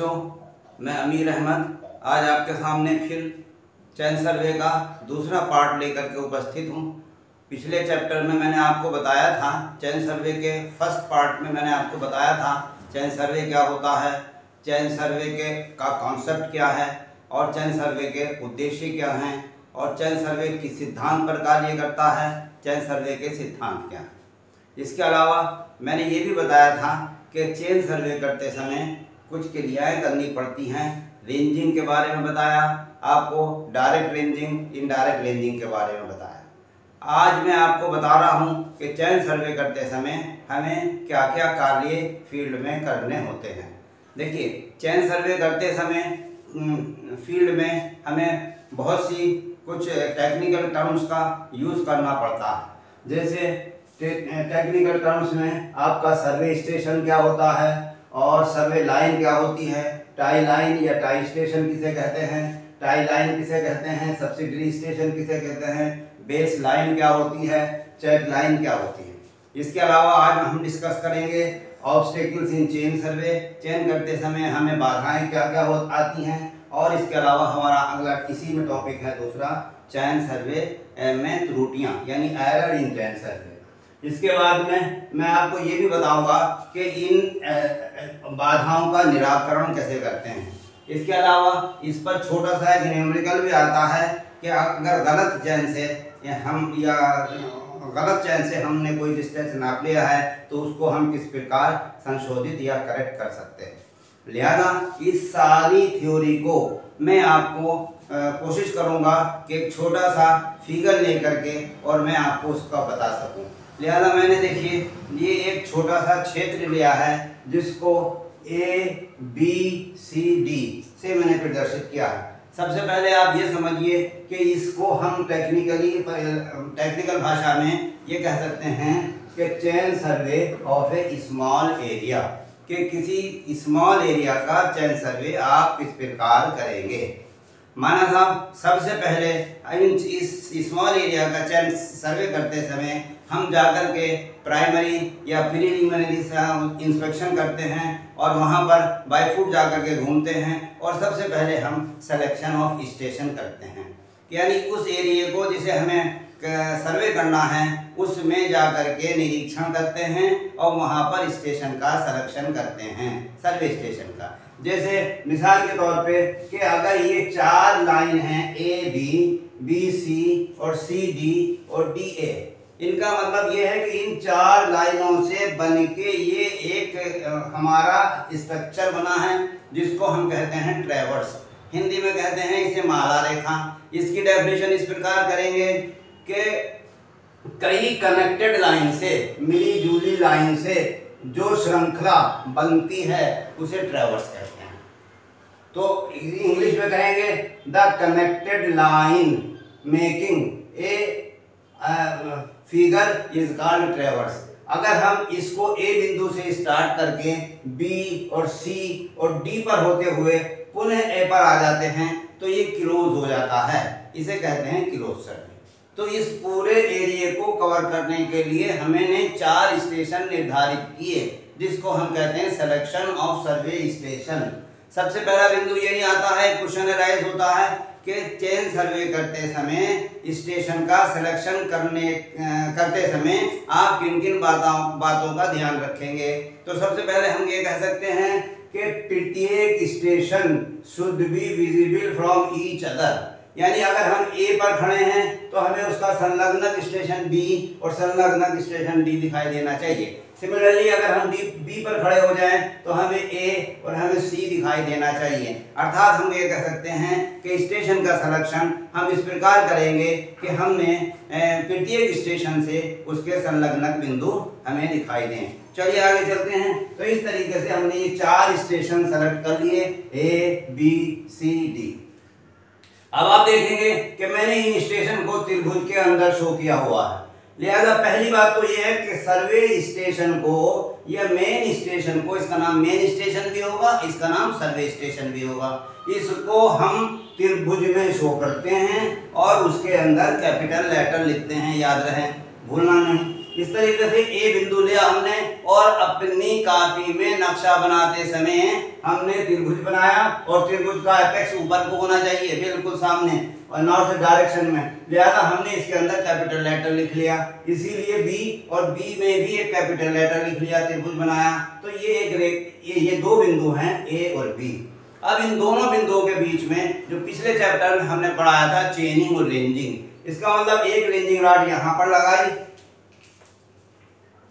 बच्चों, मैं अमीर अहमद आज आपके सामने फिर चैन सर्वे का दूसरा पार्ट लेकर के उपस्थित हूँ। पिछले चैप्टर में मैंने आपको बताया था, चैन सर्वे के फर्स्ट पार्ट में मैंने आपको बताया था चैन सर्वे क्या होता है, चैन सर्वे के का कॉन्सेप्ट क्या है और चैन सर्वे के उद्देश्य क्या हैं और चैन सर्वे किस सिद्धांत पर कार्य करता है, चैन सर्वे के सिद्धांत क्या हैं। इसके अलावा मैंने ये भी बताया था कि चैन सर्वे करते समय कुछ क्रियाएं करनी पड़ती हैं। रेंजिंग के बारे में बताया आपको, डायरेक्ट रेंजिंग, इनडायरेक्ट रेंजिंग के बारे में बताया। आज मैं आपको बता रहा हूँ कि चैन सर्वे करते समय हमें क्या क्या कार्य फील्ड में करने होते हैं। देखिए, चैन सर्वे करते समय फील्ड में हमें बहुत सी कुछ टेक्निकल टर्म्स का यूज़ करना पड़ता है। जैसे टेक्निकल टर्म्स में आपका सर्वे स्टेशन क्या होता है और सर्वे लाइन क्या होती है, टाई लाइन या टाई स्टेशन किसे कहते हैं, टाई लाइन किसे कहते हैं, सब्सिडरी स्टेशन किसे कहते हैं, बेस लाइन क्या होती है, चेक लाइन क्या होती है। इसके अलावा आज हम डिस्कस करेंगे obstacles in chain survey, chain करते समय हमें बाधाएं क्या क्या आती हैं। और इसके अलावा हमारा अगला इसी में टॉपिक है दूसरा, चैन सर्वे में त्रुटियां यानी एरर इन चैन सर्वे। इसके बाद में मैं आपको ये भी बताऊंगा कि इन बाधाओं का निराकरण कैसे करते हैं। इसके अलावा इस पर छोटा सा एक न्यूमेरिकल भी आता है कि अगर गलत चैन से हमने कोई डिस्टेंस नाप लिया है तो उसको हम किस प्रकार संशोधित या करेक्ट कर सकते हैं। लिहाजा इस सारी थ्योरी को मैं आपको कोशिश करूंगा कि एक छोटा सा फिगर लेकर के और मैं आपको उसका बता सकूं। लिहाजा मैंने देखिए ये एक छोटा सा क्षेत्र लिया है जिसको ABCD से मैंने प्रदर्शित किया है। सबसे पहले आप ये समझिए कि इसको हम टेक्निकल भाषा में ये कह सकते हैं कि chain survey of a small area, कि किसी स्मॉल एरिया का चैन सर्वे आप किस प्रकार करेंगे। माना साहब, सबसे पहले इस स्मॉल एरिया का चैन सर्वे करते समय हम जाकर के प्राइमरी या प्रीलिमिनरी इंस्पेक्शन करते हैं और वहाँ पर बाई फुट जाकर के घूमते हैं और सबसे पहले हम सिलेक्शन ऑफ स्टेशन करते हैं, यानी उस एरिया को जिसे हमें सर्वे करना है उसमें जाकर के निरीक्षण करते हैं और वहाँ पर स्टेशन का सिलेक्शन करते हैं, सर्वे स्टेशन का। जैसे मिसाल के तौर पे कि अगर ये 4 लाइन हैं AB, BC और CD और DA, इनका मतलब ये है कि इन 4 लाइनों से बन के ये एक हमारा स्ट्रक्चर बना है जिसको हम कहते हैं ट्रैवर्स, हिंदी में कहते हैं इसे माला रेखा। इसकी डेफिनेशन इस प्रकार करेंगे कि कई कनेक्टेड लाइन से, मिली जुली लाइन से जो श्रृंखला बनती है उसे ट्रैवर्स कहते हैं। तो इंग्लिश में कहेंगे the connected line making a figure is called traverse. अगर हम इसको A बिंदु से स्टार्ट करके B और C और D पर होते हुए पुनः A पर आ जाते हैं तो ये क्लोज हो जाता है, इसे कहते हैं क्लोज सर्वे। तो इस पूरे एरिया को कवर करने के लिए हमने 4 स्टेशन निर्धारित किए जिसको हम कहते हैं सिलेक्शन ऑफ सर्वे स्टेशन। सबसे पहला बिंदु यही आता है, क्वेश्चन राइज होता है कि चेन सर्वे करते समय स्टेशन का सिलेक्शन करते समय आप किन किन बातों का ध्यान रखेंगे। तो सबसे पहले हम ये कह सकते हैं कि प्रत्येक station should be visible from each other, यानी अगर हम A पर खड़े हैं तो हमें उसका संलग्नक स्टेशन B और संलग्नक स्टेशन D दिखाई देना चाहिए। सिमिलरली अगर हम B पर खड़े हो जाएं तो हमें A और हमें C दिखाई देना चाहिए। अर्थात हम ये कह सकते हैं कि स्टेशन का सिलेक्शन हम इस प्रकार करेंगे कि हमने प्रत्येक स्टेशन से उसके संलग्नक बिंदु हमें दिखाई दें। चलिए आगे चलते हैं। तो इस तरीके से हमने ये 4 स्टेशन सेलेक्ट कर लिए, A, B, C, D। अब आप देखेंगे कि मैंने इन स्टेशन को त्रिभुज के अंदर शो किया हुआ है। लिहाजा पहली बात तो ये है कि सर्वे स्टेशन को या मेन स्टेशन को, इसका नाम मेन स्टेशन भी होगा, इसका नाम सर्वे स्टेशन भी होगा, इसको हम त्रिभुज में शो करते हैं और उसके अंदर कैपिटल लेटर लिखते हैं, याद रहे, भूलना नहीं। इस तरीके से ए बिंदु लिया हमने और अपनी कॉपी में नक्शा बनाते समय हमने त्रिभुज बनाया और त्रिभुज का एपेक्स ऊपर को होना चाहिए बिल्कुल सामने और नॉर्थ डायरेक्शन में, लिहाजा हमने इसके अंदर कैपिटल लेटर लिख लिया, इसीलिए बी और बी में भी एक कैपिटल लेटर लिख लिया, त्रिभुज बनाया। तो ये दो बिंदु हैं ए और बी। अब इन दोनों बिंदुओं के बीच में जो पिछले चैप्टर में हमने पढ़ाया था चेनिंग और रेंजिंग, इसका मतलब एक रेंजिंग रॉड यहां पर लगाई,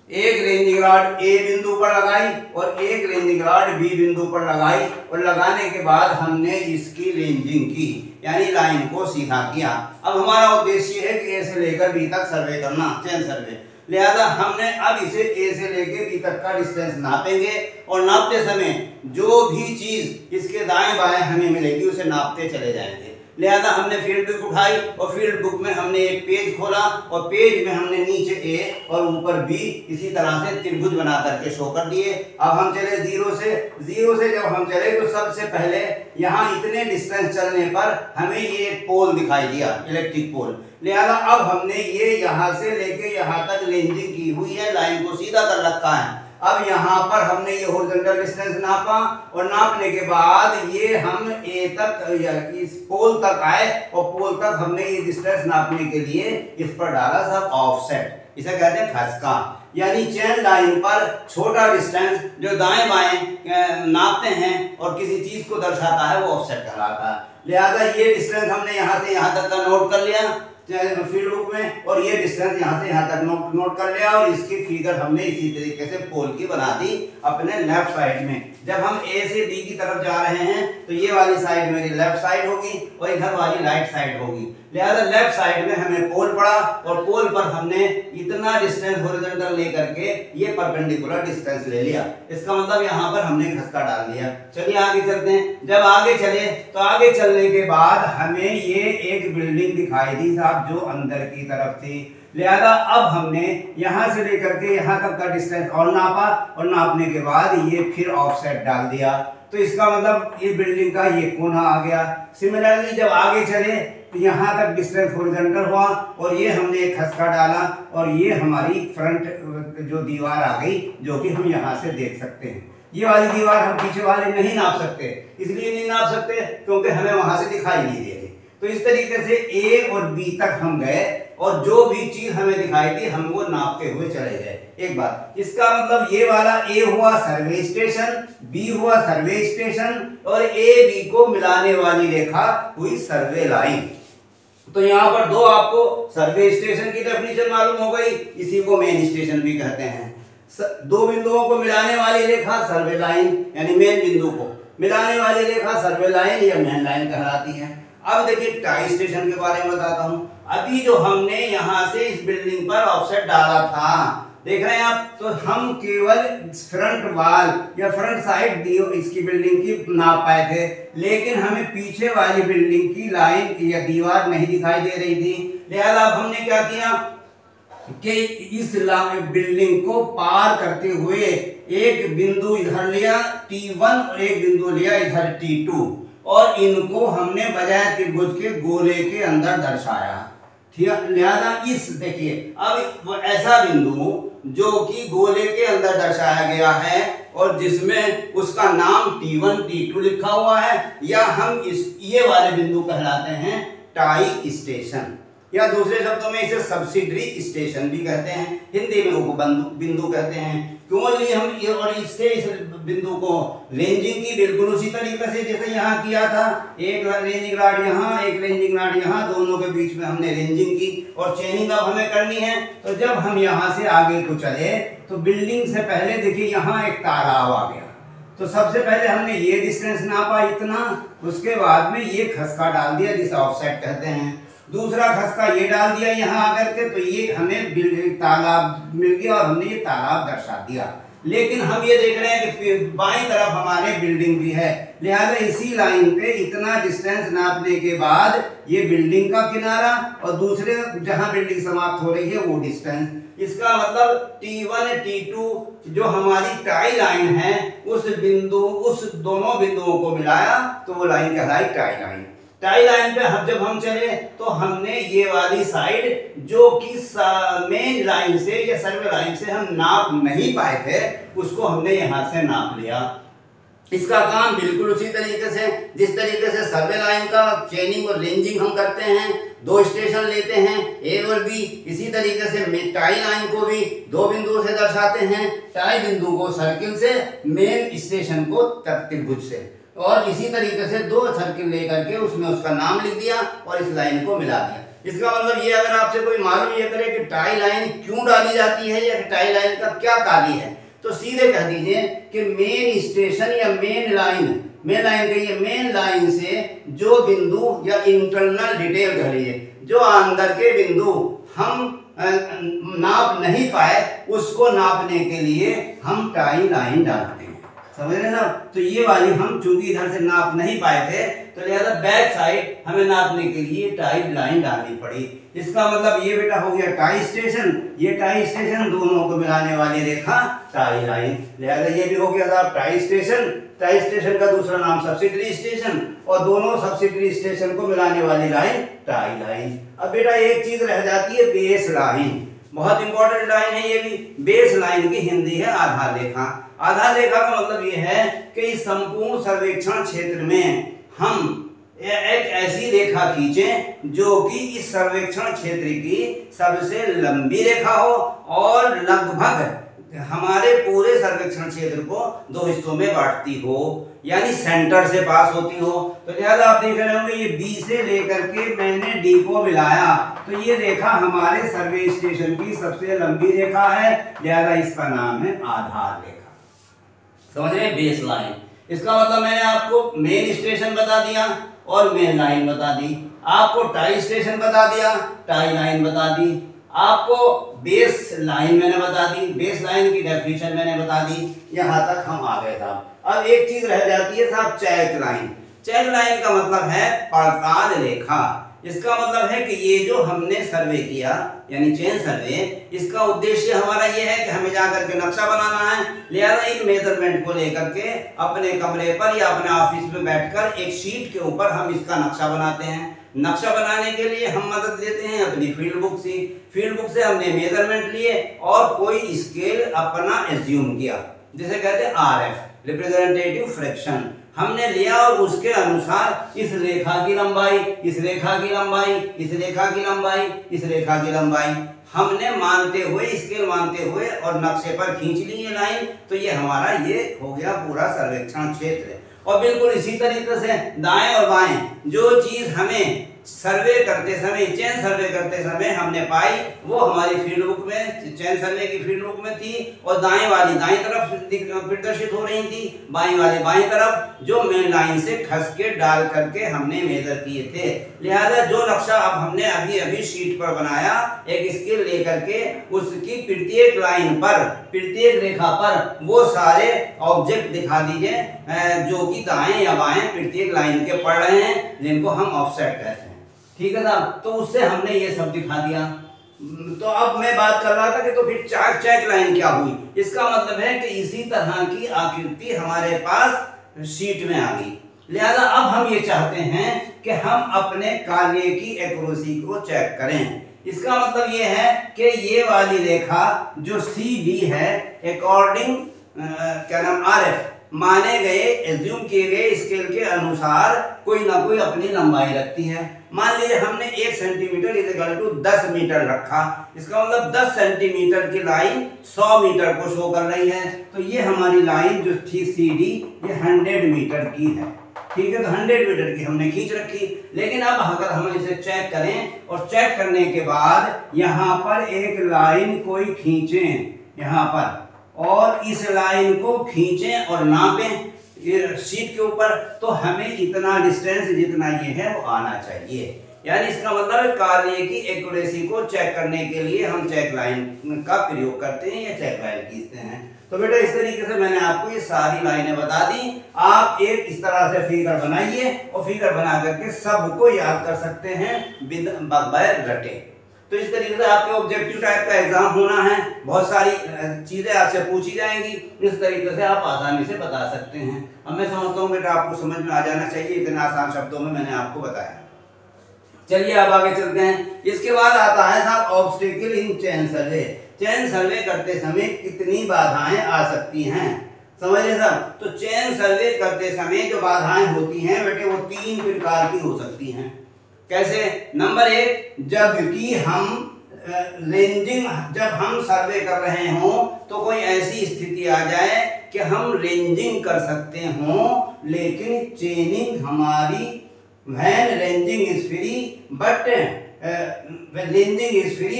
एक रेंजिंग रॉड ए बिंदु पर लगाई और एक रेंजिंग रॉड बी बिंदु पर लगाई और लगाने के बाद हमने इसकी रेंजिंग की, यानी लाइन को सीधा किया। अब हमारा उद्देश्य है कि ए से लेकर बी तक सर्वे करना, चेन सर्वे, लिहाजा हमने अब इसे ए से लेकर बी तक का डिस्टेंस नापेंगे और नापते समय जो भी चीज इसके दाएं बाएं हमें मिलेगी उसे नापते चले जाएंगे। लिहाजा हमने फील्ड बुक उठाई और फील्ड बुक में हमने एक पेज खोला और पेज में हमने नीचे ए और ऊपर बी इसी तरह से त्रिभुज बना करके शो कर दिए। अब हम चले जीरो से जब हम चले तो सबसे पहले यहाँ इतने डिस्टेंस चलने पर हमें ये पोल दिखाई दिया, इलेक्ट्रिक पोल, लिहाजा अब हमने ये यहाँ से लेके यहाँ तक रेंजिंग की हुई है, लाइन को सीधा कर रखा है। अब यहाँ पर हमने ये हॉरिजॉन्टल डिस्टेंस नापा और नापने के बाद ये हम ए तक इस पोल तक आए और पोल तक हमने ये डिस्टेंस नापने के लिए इस पर डाला सब ऑफसेट, इसे कहते हैं खसका, यानी चेन लाइन पर छोटा डिस्टेंस जो दाएं बाएं नापते हैं और किसी चीज को दर्शाता है वो ऑफसेट कहलाता है। लिहाजा ये डिस्टेंस हमने यहाँ से यहाँ तक का नोट कर लिया फील्ड बुक में और ये डिस्टेंस यहाँ से यहाँ तक नोट कर लिया और इसकी फिगर हमने इसी तरीके से पोल की बना दी अपने लेफ्ट साइड में। जब हम ए से बी की तरफ जा रहे हैं तो ये वाली साइड मेरी लेफ्ट साइड होगी और इधर वाली राइट साइड होगी, लिहाजा लेफ्ट साइड में हमें पोल पड़ा और पोल पर हमने इतना डिस्टेंस हॉरिजॉन्टल लेकर के ये परपेंडिकुलर डिस्टेंस ले लिया, इसका मतलब यहाँ पर हमने खसका डाल दिया। चलिए आगे चलते हैं। जब आगे चले तो आगे चलने के बाद हमें ये एक बिल्डिंग दिखाई दी साहब जो अंदर की तरफ थी, लिहाजा अब हमने यहाँ से लेकर के यहाँ तक का डिस्टेंस और नापा और नापने के बाद ये फिर ऑफसेट डाल दिया, तो इसका मतलब ये बिल्डिंग का ये कोना आ गया। सिमिलरली जब आगे चले तो यहाँ तक डिस्टेंस हॉरिजॉन्टल हुआ और ये हमने एक खसका डाला और ये हमारी फ्रंट जो दीवार आ गई जो कि हम यहाँ से देख सकते हैं। ये वाली दीवार हम पीछे वाले नहीं नाप सकते, इसलिए नहीं नाप सकते क्योंकि हमें वहां से दिखाई नहीं दे रही। तो इस तरीके से ए और बी तक हम गए और जो भी चीज हमें दिखाई दी हम वो नापते हुए चले गए। एक बात, इसका मतलब ये वाला ए हुआ सर्वे स्टेशन, बी हुआ सर्वे स्टेशन और ए बी को मिलाने वाली रेखा हुई सर्वे लाइन। तो यहाँ पर दो आपको सर्वे स्टेशन की डेफिनेशन मालूम हो गई, इसी को मेन स्टेशन भी कहते हैं। दो बिंदुओं को मिलाने वाली रेखा सर्वे लाइन, यानी मेन बिंदु को मिलाने वाली रेखा सर्वे लाइन या मेन लाइन कहलाती है। अब देखिए टाई स्टेशन के बारे में बताता हूँ। अभी जो हमने यहाँ से इस बिल्डिंग पर ऑफसेट डाला था, देख रहे हैं आप, तो हम केवल फ्रंट वाल या फ्रंट साइड इसकी बिल्डिंग की नाप पाए थे, लेकिन हमें पीछे वाली बिल्डिंग की लाइन या दीवार नहीं दिखाई दे रही थी। लिहाजा अब हमने क्या किया कि इस बिल्डिंग को पार करते हुए एक बिंदु इधर लिया T1 और एक बिंदु लिया इधर T2 और इनको हमने बजाय त्रिभुज के गोले के अंदर दर्शाया। ठीक है, लिहाजा इस देखिए अब ऐसा बिंदु जो कि गोले के अंदर दर्शाया गया है और जिसमें उसका नाम T1 T2 लिखा हुआ है, या हम ये वाले बिंदु कहलाते हैं टाई स्टेशन, या दूसरे शब्दों में इसे सब्सिडरी स्टेशन भी कहते हैं, हिंदी में उपबिंदु कहते हैं। क्यों लिए हम ये और इससे इस बिंदु को रेंजिंग की बिल्कुल उसी तरीके से जैसे यहाँ किया था, एक रेंजिंग रॉड यहाँ एक रेंजिंग रॉड यहाँ, दोनों के बीच में हमने रेंजिंग की और चेनिंग अब हमें करनी है। तो जब हम यहाँ से आगे को चले तो बिल्डिंग से पहले देखिए यहाँ एक तालाब आ गया, तो सबसे पहले हमने ये डिस्टेंस नापा इतना, उसके बाद में ये खसका डाल दिया जिसे ऑफसेट कहते हैं, दूसरा खसका ये डाल दिया यहाँ आकर के, तो ये हमें तालाब मिल गया और हमने ये तालाब दर्शा दिया। लेकिन हम ये देख रहे हैं कि बाईं तरफ हमारे बिल्डिंग भी है, लिहाजा इसी लाइन पे इतना डिस्टेंस नापने के बाद ये बिल्डिंग का किनारा और दूसरे जहां बिल्डिंग समाप्त हो रही है वो डिस्टेंस, इसका मतलब T1 T2 जो हमारी टाई लाइन है उस दोनों बिंदुओं को मिलाया तो वो लाइन कहलाई टाई लाइन। टाई लाइन पे जब हम चले तो हमने ये वाली साइड जो कि मेन लाइन से या सर्वे लाइन से हम नाप नहीं पाए थे उसको हमने यहाँ से नाप लिया। इसका काम बिल्कुल उसी तरीके से जिस तरीके से सर्वे लाइन का चेनिंग और रेंजिंग हम करते हैं, 2 स्टेशन लेते हैं ए और बी, इसी तरीके से टाई लाइन को भी 2 बिंदुओं से दर्शाते हैं। टाई बिंदु को सर्किल से, मेन स्टेशन को त्रिभुज से, और इसी तरीके से 2 सर्किल लेकर के उसमें उसका नाम लिख दिया और इस लाइन को मिला दिया। इसका मतलब ये, अगर आपसे कोई मालूम ये करे कि टाई लाइन क्यों डाली जाती है या टाई लाइन का क्या कार्य है, तो सीधे कह दीजिए कि मेन स्टेशन या मेन लाइन से जो बिंदु या इंटरनल डिटेल कह लीजिए, जो अंदर के बिंदु हम नाप नहीं पाए उसको नापने के लिए हम टाई लाइन डालते हैं। समझ रहे ना? तो ये वाली हम चूंकि इधर से नाप नहीं पाए थे तो लिहाजा बैक साइड हमें नापने के लिए टाई लाइन डालनी पड़ी। इसका मतलब ये बेटा हो गया टाई स्टेशन, ये टाई स्टेशन दोनों को मिलाने वाली रेखा टाई लाइन, लिहाजा ये भी हो गया था टाई स्टेशन। टाई स्टेशन का दूसरा नाम सब्सिडरी स्टेशन, और दोनों सब्सिडरी स्टेशन को मिलाने वाली लाइन टाई लाइन। अब बेटा एक चीज रह जाती है बेस लाइन, बहुत इंपॉर्टेंट लाइन है ये भी। बेस लाइन की हिंदी है आधार रेखा। आधार रेखा का मतलब ये है कि इस संपूर्ण सर्वेक्षण क्षेत्र में हम एक ऐसी रेखा खींचें जो कि इस सर्वेक्षण क्षेत्र की सबसे लंबी रेखा हो और लगभग हमारे पूरे सर्वेक्षण क्षेत्र को 2 हिस्सों में बांटती हो, यानी सेंटर से पास होती हो। तो लिहाजा आप देख रहे होंगे ये बी से लेकर के मैंने डी को मिलाया, तो ये रेखा हमारे सर्वे स्टेशन की सबसे लंबी रेखा है, लिहाजा इसका नाम है आधार रेखा। समझ रहे? Base line. इसका मतलब मैंने आपको मेन स्टेशन बता दिया और मेन लाइन बता दी, आपको टाई स्टेशन बता दिया, टाई लाइन बता दी, आपको बेस लाइन मैंने बता दी, बेस लाइन की डेफिनेशन मैंने बता दी। यहाँ तक हम आ गए साहब। अब एक चीज रह जाती है साहब, चेक लाइन। चेक लाइन का मतलब है पड़ताल रेखा। इसका मतलब है कि ये जो हमने सर्वे किया यानी चेन सर्वे, इसका उद्देश्य हमारा ये है कि हमें जाकर के नक्शा बनाना है। लिहाजा इन मेजरमेंट को लेकर के अपने कमरे पर या अपने ऑफिस में बैठकर एक शीट के ऊपर हम इसका नक्शा बनाते हैं। नक्शा बनाने के लिए हम मदद लेते हैं अपनी फील्ड बुक से। फील्ड बुक से हमने मेजरमेंट लिए और कोई स्केल अपना एज्यूम किया, जिसे कहते हैं RF, रिप्रेजेंटेटिव फ्रैक्शन हमने लिया, और उसके अनुसार इस रेखा की लंबाई, इस रेखा की लंबाई, इस रेखा की लंबाई, इस रेखा की लंबाई हमने मानते हुए, स्केल मानते हुए और नक्शे पर खींच ली ये लाइन। तो ये हमारा ये हो गया पूरा सर्वेक्षण क्षेत्र। और बिल्कुल इसी तरीके से दाएं और बाएं जो चीज हमें सर्वे करते समय, चेन सर्वे करते समय हमने पाई, वो हमारी फील्ड बुक में, चेन सर्वे की फील्ड बुक में थी, और दाएं वाली दाएं तरफ प्रदर्शित हो रही थी, बाएं वाली बाएं तरफ, जो मेन लाइन से खस के डाल करके हमने मेजर किए थे। लिहाजा जो नक्शा अब हमने अभी अभी शीट पर बनाया, एक स्केल लेकर के उसकी प्रत्येक लाइन पर, प्रत्येक रेखा पर वो सारे ऑब्जेक्ट दिखा दीजिए जो कि दाएं या बाएं प्रत्येक लाइन के पड़ रहे हैं, जिनको हम ऑफसेट कहते हैं। ठीक है साहब, तो उससे हमने ये सब दिखा दिया। तो अब मैं बात कर रहा था कि तो फिर चेक लाइन क्या हुई। इसका मतलब है कि इसी तरह की आकृति हमारे पास शीट में आ गई। लिहाजा अब हम ये चाहते हैं कि हम अपने कार्य की एक्यूरेसी को चेक करें। इसका मतलब ये है कि ये वाली रेखा जो CD है, अकॉर्डिंग क्या नाम RF माने गए, एज्यूम किए गए स्केल के अनुसार कोई ना कोई अपनी लंबाई रखती है। मान लीजिए हमने 1 सेंटीमीटर इक्वल टू 10 मीटर रखा, इसका मतलब 10 सेंटीमीटर की लाइन 100 मीटर को शो कर रही है। तो ये हमारी लाइन जो थी CD, ये 100 मीटर की है। ठीक है, तो 100 मीटर की हमने खींच रखी। लेकिन अब अगर हम इसे चेक करें, और चेक करने के बाद यहाँ पर एक लाइन कोई खींचें यहाँ पर, और इस लाइन को खींचें और नापें शीट के ऊपर, तो हमें इतना डिस्टेंस जितना ये है वो आना चाहिए। यानी इसका मतलब कार्य की एक्यूरेसी को चेक करने के लिए हम चेक लाइन का प्रयोग करते हैं या चेक लाइन खींचते हैं। तो बेटा इस तरीके से मैंने आपको ये सारी लाइनें बता दी। आप एक इस तरह से फिगर बनाइए और फिगर बना करके सबको याद कर सकते हैं बगैर रटे। तो इस तरीके से आपके ऑब्जेक्टिव टाइप का एग्जाम होना है, बहुत सारी चीजें आपसे पूछी जाएंगी, इस तरीके से आप आसानी से बता सकते हैं। अब मैं समझता हूँ बेटा आपको समझ में आ जाना चाहिए, इतने आसान शब्दों में मैंने आपको बताया। चलिए अब आगे चलते हैं। इसके बाद आता है साहब obstacle in chain survey. Chain survey करते समय कितनी बाधाएं आ सकती हैं, समझिए साहब। तो चेन सर्वे करते समय जो बाधाएं होती हैं बेटे वो 3 प्रकार की हो सकती हैं। कैसे? नंबर 1, जबकि हम जब हम सर्वे कर रहे हों तो कोई ऐसी स्थिति आ जाए कि हम रेंजिंग कर सकते हों, लेकिन चेनिंग हमारी when ranging is free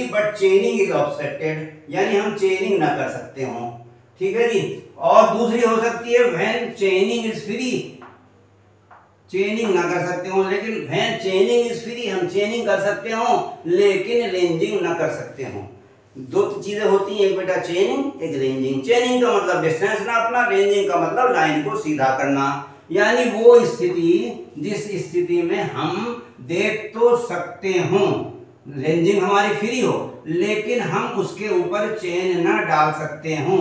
but चेनिंग is obstructed, यानी हम चेनिंग ना कर सकते हों, ठीक है जी। और दूसरी हो सकती है व्हेन चेनिंग इज फ्री, चेनिंग ना कर सकते हो लेकिन व्हेन चेनिंग इज फ्री, हम चेनिंग कर सकते हो लेकिन रेंजिंग ना कर सकते हो। दो चीजें होती हैं, एक बेटा चेनिंग, एक रेंजिंग। चेनिंग का मतलब डिस्टेंस नापना, रेंजिंग का मतलब लाइन को सीधा करना, यानी वो स्थिति जिस स्थिति में हम देख तो सकते हो, रेंजिंग हमारी फ्री हो लेकिन हम उसके ऊपर चेन ना डाल सकते हो,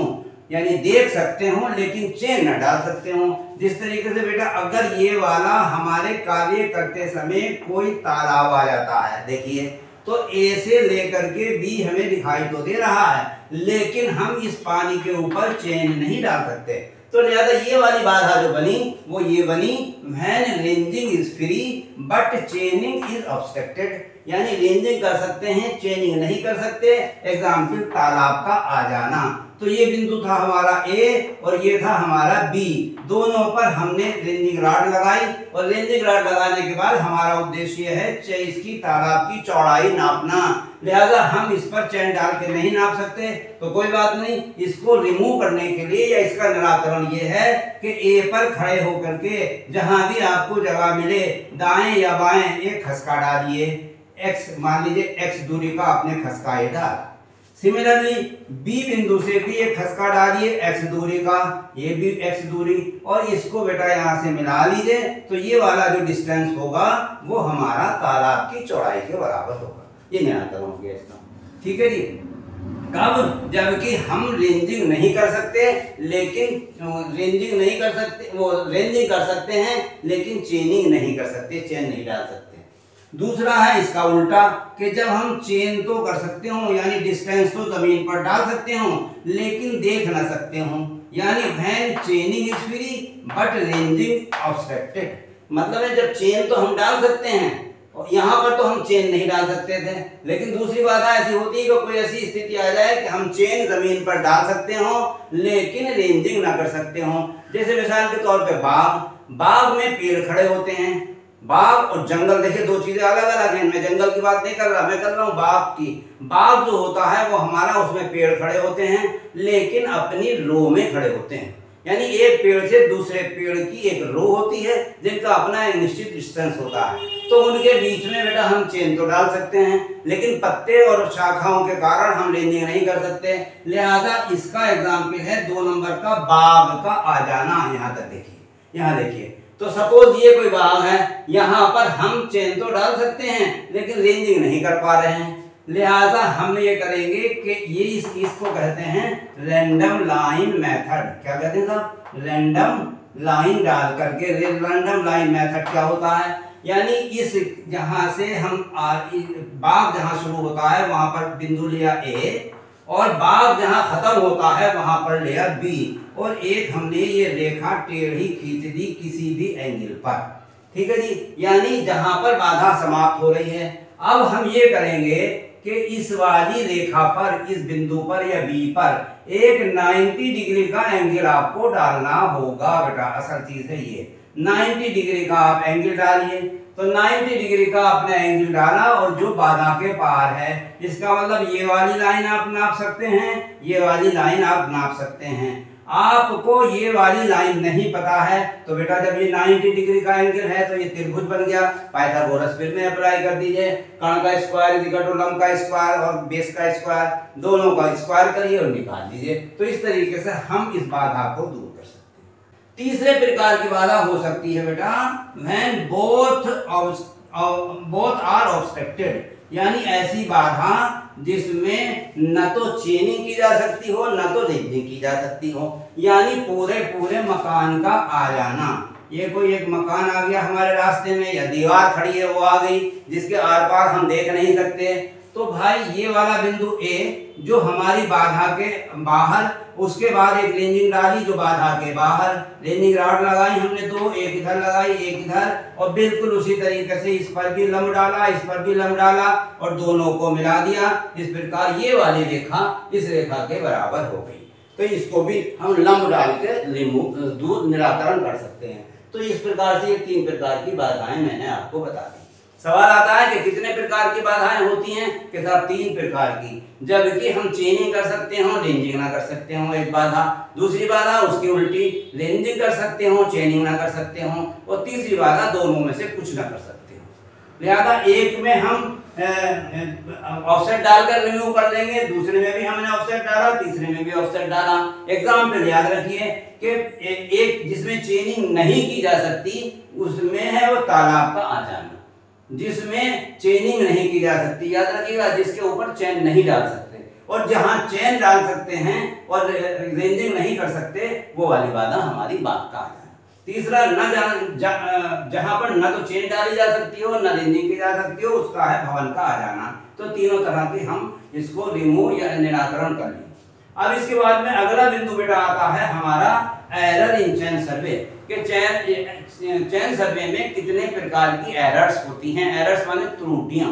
यानी देख सकते हो लेकिन चेन न डाल सकते हो। जिस तरीके से बेटा अगर ये वाला हमारे कार्य करते समय कोई तालाब आ जाता है, देखिए तो ए से लेकर के बी हमें दिखाई तो दे रहा है लेकिन हम इस पानी के ऊपर चेन नहीं डाल सकते, तो लिहाजा ये वाली बाधा जो बनी वो ये बनी when ranging is free but चेनिंग is obstructed, यानी रेंजिंग कर सकते हैं चेनिंग नहीं कर सकते। एग्जाम्पल तालाब का आ जाना। तो ये बिंदु था हमारा ए और ये था हमारा बी, दोनों पर हमने रेंजिंग रॉड लगाई और रेंजिंग रॉड लगाने के बाद हमारा उद्देश्य है इसकी तालाब की चौड़ाई नापना, लिहाजा हम इस पर चेन डाल के नहीं नाप सकते, तो कोई बात नहीं। इसको रिमूव करने के लिए या इसका निराकरण ये है कि ए पर खड़े होकर के जहां भी आपको जगह मिले दाएं या बाएं एक खसका डालिए, एक्स मान लीजिए एक्स दूरी का आपने खसका ये डाला। सिमिलरली बी बिंदु से भी एक खसका डालिए एक्स दूरी का, ये भी एक्स दूरी, और इसको बेटा यहाँ से मिला लीजिए तो ये वाला जो डिस्टेंस होगा वो हमारा तालाब की चौड़ाई के बराबर होगा। ये निराकरण हो गया इसका, ठीक है जी। कब? जबकि हम रेंजिंग नहीं कर सकते लेकिन रेंजिंग नहीं कर सकते, वो रेंजिंग कर सकते हैं लेकिन चेनिंग नहीं कर सकते, चेन नहीं डाल सकते। दूसरा है इसका उल्टा कि जब हम चेन तो कर सकते हो यानी डिस्टेंस तो जमीन पर डाल सकते हो लेकिन देख ना सकते हो, यानी when चेनिंग is free but ranging obstructed, मतलब है जब चेन तो हम डाल सकते हैं और यहाँ पर तो हम चेन नहीं डाल सकते थे, लेकिन दूसरी बात ऐसी होती है कि कोई ऐसी स्थिति आ जाए कि हम चेन जमीन पर डाल सकते हो लेकिन रेंजिंग ना कर सकते हो। जैसे मिसाल के तौर पे बाग में पेड़ खड़े होते हैं, बाग और जंगल, देखिए दो चीजें अलग अलग हैं। मैं जंगल की बात नहीं कर रहा, मैं कर रहा हूँ बाग की। बाग जो होता है वो हमारा उसमें पेड़ खड़े होते हैं लेकिन अपनी रो में खड़े होते हैं, यानी एक पेड़ से दूसरे पेड़ की एक रो होती है जिनका अपना एक निश्चित डिस्टेंस होता है, तो उनके बीच में बेटा हम चेन तो डाल सकते हैं लेकिन पत्ते और शाखाओं के कारण हम रेंजिंग नहीं कर सकते। लिहाजा इसका एग्जाम्पल है 2 नंबर का बाग का आ जाना। यहाँ तक देखिए, यहाँ देखिए, तो सपोज ये कोई बाग है, यहाँ पर हम चेन तो डाल सकते हैं लेकिन रेंजिंग नहीं कर पा रहे हैं, लिहाजा हम ये करेंगे कि ये इसको कहते हैं रैंडम लाइन मेथड। क्या कहते हैं साहब? रैंडम लाइन डाल करके। रैंडम लाइन मेथड क्या होता है? यानी इस जहां से हम बाग जहां शुरू होता है वहां पर बिंदु लिया ए और बाग जहां खत्म होता है वहां पर लिया बी और एक हमने ये रेखा टेढ़ी खींच दी किसी भी एंगल पर, ठीक है जी, यानी जहां पर बाधा समाप्त हो रही है। अब हम ये करेंगे कि इस वाली रेखा पर, इस बिंदु पर या बी पर एक 90 डिग्री का एंगल आपको डालना होगा बेटा। असल चीज है ये 90 डिग्री का आप एंगल डालिए। तो 90 डिग्री का आपने एंगल डाला और जो बाधा के पार है, इसका मतलब ये वाली लाइन आप नाप सकते हैं, ये वाली लाइन आप नाप सकते हैं। आपको ये वाली लाइन नहीं पता है तो बेटा जब ये 90 डिग्री का एंगल है तो ये त्रिभुज बन गया। पाइथागोरस फिर में अप्लाई कर दीजिए, कर्ण का स्क्वायर इज इक्वल टू लंब का स्क्वायर और बेस का स्क्वायर, दोनों का स्क्वायर करिए और निकाल दीजिए। तो इस तरीके से हम इस बाधा को दूर कर सकते हैं। तीसरे प्रकार की बाधा हो सकती है बेटा व्हेन बोथ आर ऑब्स्ट्रक्टेड, यानी ऐसी बाधा जिसमें न तो चेनिंग की जा सकती हो न तो रेंजिंग की जा सकती हो, यानी पूरे मकान का आ जाना। ये कोई एक मकान आ गया हमारे रास्ते में या दीवार खड़ी है वो आ गई जिसके आर पार हम देख नहीं सकते, तो भाई ये वाला बिंदु ए जो हमारी बाधा के बाहर, उसके बाद एक रेंजिंग डाली जो बाधा के बाहर, रेंजिंग रॉड लगाई हमने दो, एक इधर लगाई एक इधर, और बिल्कुल उसी तरीके से इस पर भी लंब डाला इस पर भी लंब डाला और दोनों को मिला दिया। इस प्रकार ये वाली रेखा इस रेखा के बराबर हो गई। तो इसको भी हम लंब डाल के दूर निराकरण कर सकते हैं। तो इस प्रकार से ये 3 प्रकार की बाधाएं मैंने आपको बता दी। सवाल आता है कि कितने प्रकार की बाधाएं होती हैं, कि साहब 3 प्रकार की, जबकि हम चेनिंग कर सकते हो रेंजिंग ना कर सकते हो एक बाधा, दूसरी बाधा उसकी उल्टी रेंजिंग कर सकते हो चेनिंग ना कर सकते हो, और तीसरी बाधा दोनों में से कुछ ना कर सकते हो। लिहाजा एक में हम ऑफसेट डालकर रिमूव कर लेंगे, दूसरे में भी हमने ऑफसेट डाला, तीसरे में भी ऑफसेट डाला। एग्जाम्पल याद रखिए कि एक जिसमें चेनिंग नहीं की जा सकती उसमें है वो तालाब का आ जाना, जिसमें चेनिंग नहीं की जा सकती याद रखिएगा, जिसके ऊपर चेन नहीं डाल सकते, और जहां चेन डाल सकते हैं और रेंजिंग नहीं कर सकते वो वाली बाधा हमारी बात का आ जाना। तीसरा जहां पर न तो चेन डाली जा सकती हो न रेंजिंग की जा सकती हो उसका है भवन का आ जाना। तो तीनों तरह के हम इसको रिमूव या निराकरण कर लेंगे। अब इसके बाद में अगला बिंदु बेटा आता है हमारा एरर इन चेन सर्वे, कि चेन सर्वे में कितने प्रकार की एरर्स होती हैं। एरर्स माने त्रुटियां।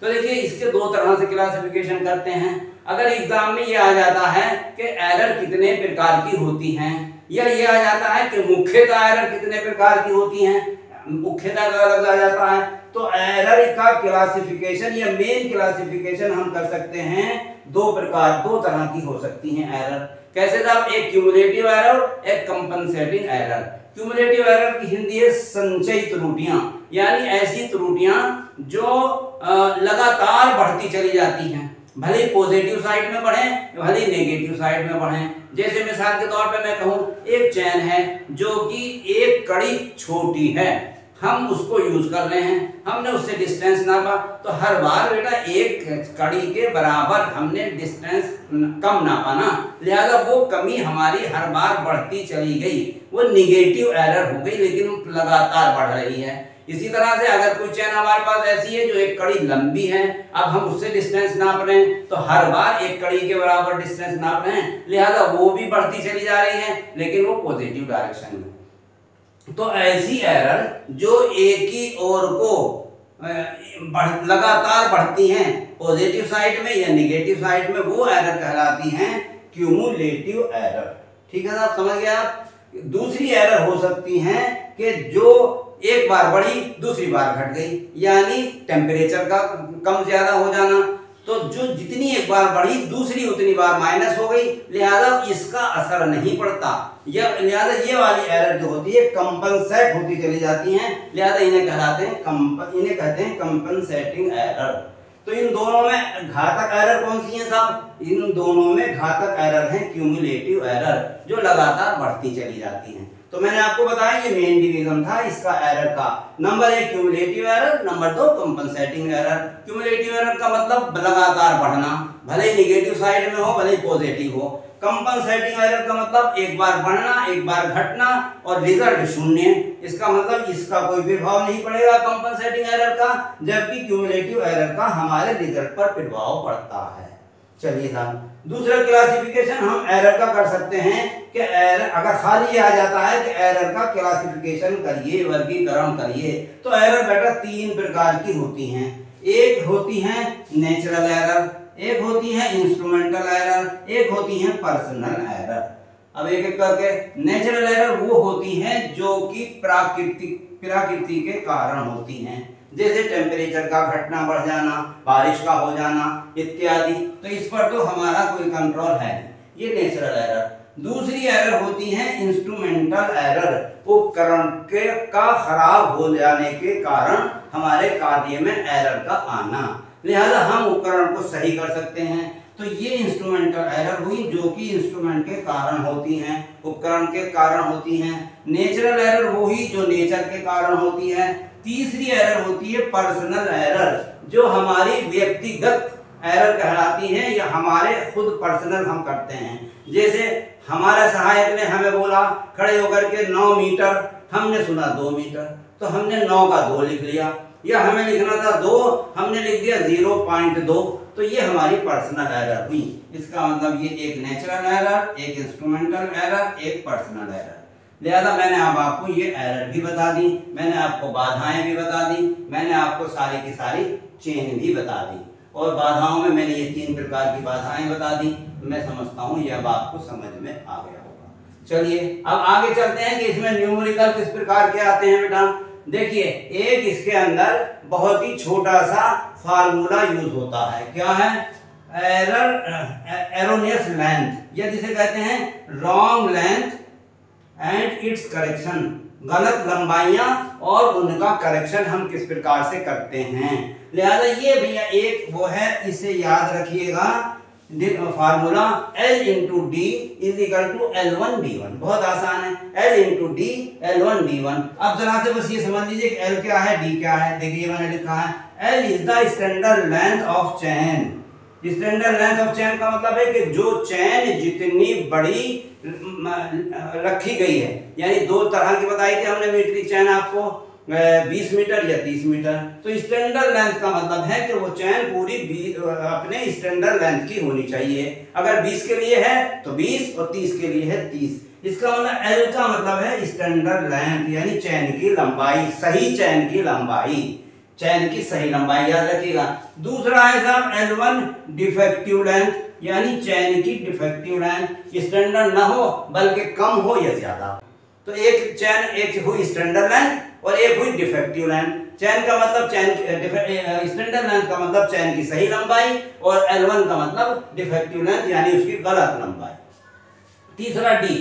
तो देखिए इसके 2 तरह से क्लासिफिकेशन करते हैं। अगर एग्जाम में ये आ जाता है कि एरर कितने प्रकार की होती हैं, या ये आ जाता है कि मुख्यतः एरर कितने प्रकार की होती हैं, मुख्यतः अलग आ जाता है, तो एरर का क्लासिफिकेशन या मेन क्लासिफिकेशन हम कर सकते हैं 2 तरह की हो सकती हैं एरर। कैसे साहब, एक क्यूमुलेटिव एरर, एक कंपनसेटिंग एरर। क्यूमुलेटिव एरर की हिंदी है संचयी त्रुटियां, यानी ऐसी त्रुटियां जो लगातार बढ़ती चली जाती हैं, भले पॉजिटिव साइड में बढ़े भले नेगेटिव साइड में बढ़े। जैसे मिसाल के तौर पे मैं कहूं एक चैन है जो कि एक कड़ी छोटी है, हम उसको यूज कर रहे हैं, हमने उससे डिस्टेंस नापा, तो हर बार बेटा एक कड़ी के बराबर हमने डिस्टेंस कम नापा ना, लिहाजा वो कमी हमारी हर बार बढ़ती चली गई, वो निगेटिव एरर हो गई लेकिन लगातार बढ़ रही है। इसी तरह से अगर कोई चैन हमारे पास ऐसी है जो एक कड़ी लंबी है, अब हम उससे डिस्टेंस नाप रहे हैं तो हर बार एक कड़ी के बराबर डिस्टेंस नाप रहे हैं, लिहाजा वो भी बढ़ती चली जा रही है लेकिन वो पॉजिटिव डायरेक्शन में। तो ऐसी एरर जो एक ही ओर को लगातार बढ़ती हैं पॉजिटिव साइड में या नेगेटिव साइड में, वो एरर कहलाती हैं क्यूमुलेटिव एरर। ठीक है साहब, समझ गए आप। दूसरी एरर हो सकती हैं कि जो एक बार बढ़ी दूसरी बार घट गई, यानी टेम्परेचर का कम ज्यादा हो जाना, तो जो जितनी एक बार बढ़ी दूसरी उतनी बार माइनस हो गई, लिहाजा इसका असर नहीं पड़ता, या लिहाजा ये वाली एरर जो होती है कंपनसेट होती चली जाती हैं, लिहाजा इन्हें कहते हैं कंपनसेटिंग एरर। तो इन दोनों में घातक एरर कौन सी है साहब, इन दोनों में घातक एरर है क्यूमुलेटिव एरर जो लगातार बढ़ती चली जाती हैं। तो मैंने आपको बताया ये मेन डिवीजन था इसका एरर का। Number 1 cumulative error, number 2 compensating error. Cumulative error का मतलब लगातार बढ़ना, भले नेगेटिव साइड में हो भले पॉजिटिव हो। कंपनसेटिंग एरर का मतलब एक बार बढ़ना एक बार घटना और रिजल्ट शून्य, इसका मतलब इसका कोई प्रभाव नहीं पड़ेगा कंपनसेटिंग एरर का, जबकि क्यूमुलेटिव एरर का हमारे रिजल्ट पर प्रभाव पड़ता है। चलिए साहब, दूसरा क्लासिफिकेशन हम एरर का कर सकते हैं कि एरर अगर खाली आ जाता है कि एरर का क्लासिफिकेशन करिए, वर्गीकरण करिए, तो एरर बेटा 3 प्रकार की होती हैं। एक होती है नेचुरल एरर, एक होती है इंस्ट्रूमेंटल एरर, एक होती है पर्सनल एरर। अब एक एक करके, नेचुरल एरर वो होती है जो कि प्रकृति के कारण होती हैं, जैसे टेम्परेचर का घटना बढ़ जाना, बारिश का हो जाना इत्यादि, तो इस पर तो हमारा कोई कंट्रोल है नहीं, ये नेचुरल एरर। दूसरी एरर होती है इंस्ट्रूमेंटल एरर, उपकरण के का खराब हो जाने के कारण हमारे कार्य में एरर का आना, लिहाजा हम उपकरण को सही कर सकते हैं। तो ये इंस्ट्रूमेंटल एरर हुई जो कि इंस्ट्रूमेंट के कारण होती हैं, उपकरण के कारण होती हैं। नेचुरल एरर वो ही जो नेचर के कारण होती है। तीसरी एरर होती है पर्सनल एरर, जो हमारी व्यक्तिगत एरर कहलाती है या हमारे खुद पर्सनल हम करते हैं। जैसे हमारा सहायक ने हमें बोला खड़े होकर के 9 मीटर, हमने सुना 2 मीटर, तो हमने 9 का 2 लिख लिया, या हमें लिखना था 2, हमने लिख दिया 0.2, तो ये हमारी पर्सनल एरर हुई। इसका मतलब ये एक नेचुरल एरर, एक इंस्ट्रूमेंटल एरर, एक पर्सनल एरर। लिहाजा मैंने अब आपको ये एरर भी बता दी, मैंने आपको बाधाएं भी बता दी, मैंने आपको सारी की सारी चेन भी बता दी, और बाधाओं में मैंने ये 3 प्रकार की बाधाएं बता दी। मैं समझता हूँ ये अब आपको समझ में आ गया होगा। चलिए अब आगे चलते हैं कि इसमें न्यूमेरिकल किस प्रकार के आते हैं बेटा। देखिए एक इसके अंदर बहुत ही छोटा सा फार्मूला यूज होता है, क्या है, एरोनियस लेंथ, या जिसे कहते हैं wrong length and it's correction, गलत लंबाइयां और उनका करेक्शन हम किस प्रकार से करते हैं। लिहाजा ये भैया एक वो है, इसे याद रखिएगा, formula L into D is equal to L1 D1। बहुत आसान है, L into D L1 D1। अब जरा से बस ये समझ लीजिए कि L क्या है, D क्या है। देखिए मैंने लिखा है L is the standard length of chain. Standard length of chain का मतलब है कि जो चेन जितनी बड़ी रखी गई है, यानी 2 तरह की बताई थी हमने मीट्रिक चेन आपको, 20 मीटर या 30 मीटर। तो स्टैंडर्ड लेंथ का मतलब है कि वो चेन पूरी अपने स्टैंडर्ड लेंथ की होनी चाहिए। अगर 20 के लिए है तो 20 और 30 के लिए है 30। इसका मतलब L का मतलब है स्टैंडर्ड लेंथ, यानी चेन की लंबाई, सही चेन की लंबाई, चेन की सही लंबाई याद रखिएगा। दूसरा है साहब L1 डिफेक्टिव लेंथ, यानी चेन की डिफेक्टिव लेंथ, स्टैंडर्ड ना हो बल्कि कम हो या ज्यादा। तो एक चेन, एक हुई स्टैंडर्ड लेंथ और एक हुई डिफेक्टिव लेंथ। चेन का मतलब स्टैंडर्ड लेंथ का मतलब चेन की सही लंबाई, और L1 का मतलब डिफेक्टिव लेंथ यानी उसकी गलत लंबाई। तीसरा डी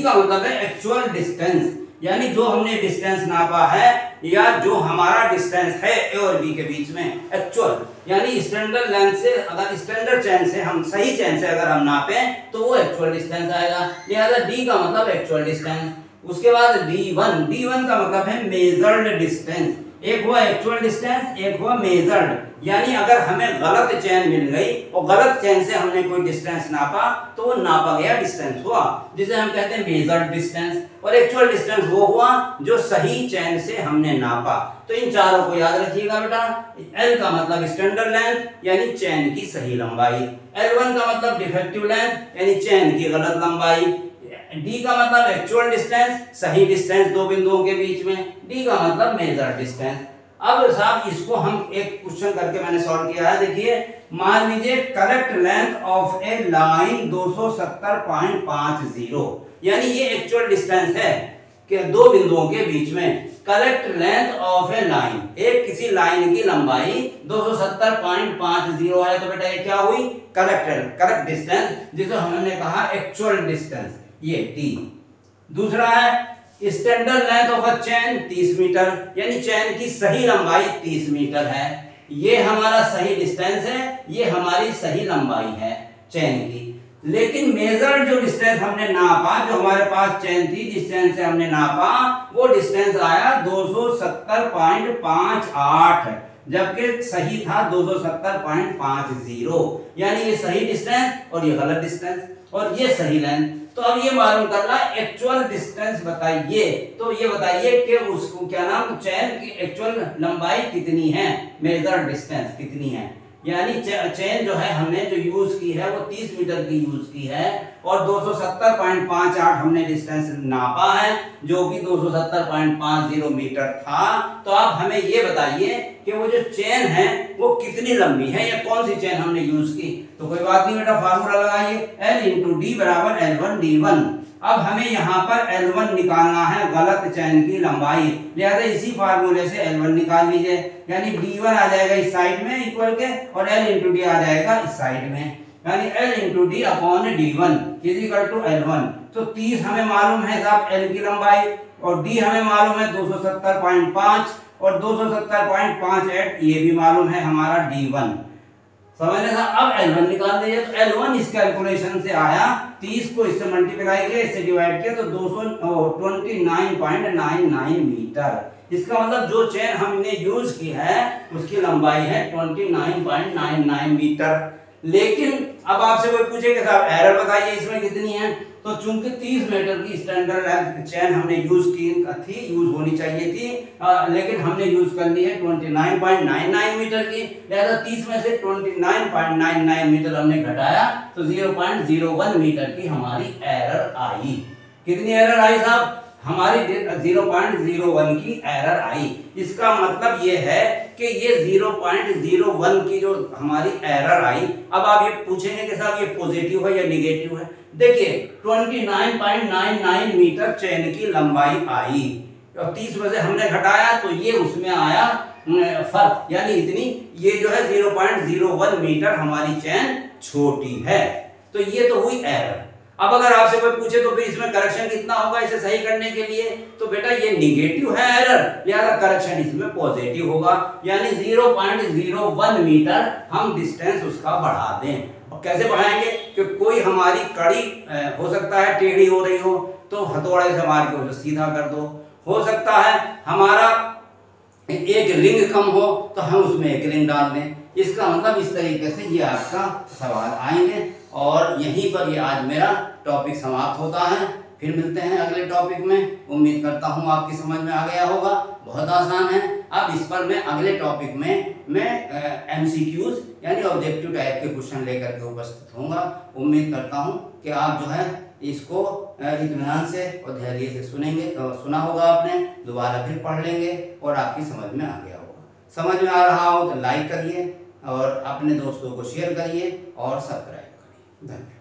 का मतलब है एक्चुअल डिस्टेंस, यानी जो हमने डिस्टेंस नापा है या जो हमारा डिस्टेंस है ए और बी के बीच में, एक्चुअल, यानी स्टैंडर्ड लेंथ से, अगर स्टैंडर्ड चेन से हम सही चेन से अगर हम नापें तो वो एक्चुअल डिस्टेंस आएगा। लिहाजा डी का मतलब एक्चुअल डिस्टेंस। उसके बाद D1 का मतलब है मेजर्ड डिस्टेंस। एक हुआ एक्चुअल डिस्टेंस, एक हुआ मेजर्ड, यानी अगर हमें गलत चेन मिल गई और गलत चेन से हमने कोई डिस्टेंस नापा तो वो नापा गया डिस्टेंस हुआ, जिसे हम कहते हैं मेजर्ड डिस्टेंस। और एक्चुअल डिस्टेंस वो हुआ जो सही चेन से हमने नापा। तो इन चारों को याद रखिएगा बेटा। L का मतलब स्टैंडर्ड लेंथ यानी चेन की सही लंबाई, L1 का मतलब डिफेक्टिव लेंथ यानी चेन की गलत लंबाई, D का मतलब एक्चुअल डिस्टेंस, सही डिस्टेंस 2 बिंदुओं के बीच में, D का मतलब मेजर डिस्टेंस। अब साहब इसको हम एक क्वेश्चन करके मैंने सॉल्व किया है। देखिए मान लीजिए correct length of A line 270.50, यानी ये एक्चुअल डिस्टेंस है कि 2 बिंदुओं के बीच में। Correct length of A line, एक किसी लाइन की लंबाई 270.50 है, तो बेटा ये क्या हुई, करेक्ट डिस्टेंस, जिसे हमने कहा एक्चुअल डिस्टेंस, ये टी। दूसरा है standard length of a chain 30 metre, यानी चेन की सही लंबाई 30 मीटर है। ये हमारा सही डिस्टेंस है, ये हमारी सही लंबाई है चेन की। लेकिन मेजर्ड जो डिस्टेंस हमने नापा, जो हमारे पास चेन थी जिस चेन से हमने नापा, वो डिस्टेंस आया 270.58, जबकि सही था 270.50, यानी ये सही डिस्टेंस और ये गलत डिस्टेंस और ये सही लेंथ। तो अब ये मालूम करना एक्चुअल डिस्टेंस बताइए। तो ये बताइए कि उसको क्या नाम, चेन की एक्चुअल लंबाई कितनी है, मेजर डिस्टेंस कितनी है। यानी चेन जो है हमने जो यूज की है वो 30 मीटर की यूज की है और 270.58 हमने डिस्टेंस नापा है, जो कि 270.50 मीटर था। तो आप हमें ये बताइए कि वो जो चेन है वो कितनी लंबी है या कौन सी चेन हमने यूज की। तो कोई बात नहीं बेटा, फार्मूला लगाइए, L इंटू डी बराबर L1 D1। अब हमें यहाँ पर L1 निकालना है, गलत चेन की लंबाई, लिहाजा इसी फार्मूले से L1 निकाल लीजिए, यानी D1 आ जाएगा इस साइड में इक्वल के और L इंटू डी आ जाएगा इस साइड में, यानी L into D upon D1 is equal to L1। तो 30 हमें मालूम है साहब L की लंबाई और D हमें मालूम है 270.5 और 270.58 ये भी मालूम है हमारा D1। समझने का अब L1 निकाल दीजिए। तो L1 इस कैलकुलेशन से आया, 30 को इससे मल्टीप्लाई किया, इससे डिवाइड किया तो 229.99 मीटर, इसका मतलब जो चेन हमने यूज की है उसकी लंबाई है 29.99 मीटर। लेकिन अब आपसे कोई पूछे कि साहब एरर बताइए इसमें कितनी है, तो चूंकि 30 मीटर की स्टैंडर्ड लेंथ चेन हमने यूज की थी, यूज होनी चाहिए थी, लेकिन हमने यूज कर ली है 29.99 मीटर की, लिहाजा 30 में से 29.99 मीटर हमने घटाया तो 0.01 मीटर की हमारी एरर आई। कितनी एरर आई साहब? हमारी 0.01 की एरर आई। इसका मतलब ये है कि ये 0.01 की जो हमारी एरर आई, अब आप ये पूछेंगे कि साहब ये पॉजिटिव है या नेगेटिव है। देखिए 29.99 मीटर चेन की लंबाई आई और 30 में से हमने घटाया तो ये उसमें आया फर्क, यानी इतनी, ये जो है 0.01 मीटर हमारी चेन छोटी है। तो ये तो हुई एरर। अब अगर आपसे कोई पूछे तो फिर इसमें करेक्शन कितना होगा इसे सही करने के लिए, तो बेटा ये नेगेटिव है एरर, लिहाजा करेक्शन इसमें पॉजिटिव होगा, यानी 0.01 मीटर हम डिस्टेंस उसका बढ़ा दें। और कैसे बढ़ाएंगे? कि कोई हमारी कड़ी हो सकता है टेढ़ी हो रही हो तो हथौड़े से मार के उसे सीधा कर दो, हो सकता है हमारा एक रिंग कम हो तो हम उसमें एक रिंग डाल दें। इसका मतलब इस तरीके से ये आपका सवाल आएंगे और यहीं पर ये आज मेरा टॉपिक समाप्त होता है। फिर मिलते हैं अगले टॉपिक में। उम्मीद करता हूँ आपकी समझ में आ गया होगा, बहुत आसान है। अब इस पर मैं अगले टॉपिक में मैं MCQs यानी ऑब्जेक्टिव टाइप के क्वेश्चन लेकर के उपस्थित होऊंगा। उम्मीद करता हूँ कि आप जो है इसको इत्मीनान से और धैर्य से सुनेंगे, सुना होगा आपने, दोबारा फिर पढ़ लेंगे और आपकी समझ में आ गया होगा। समझ में आ रहा हो तो लाइक करिए और अपने दोस्तों को शेयर करिए और सब्सक्राइब करिए। धन्यवाद।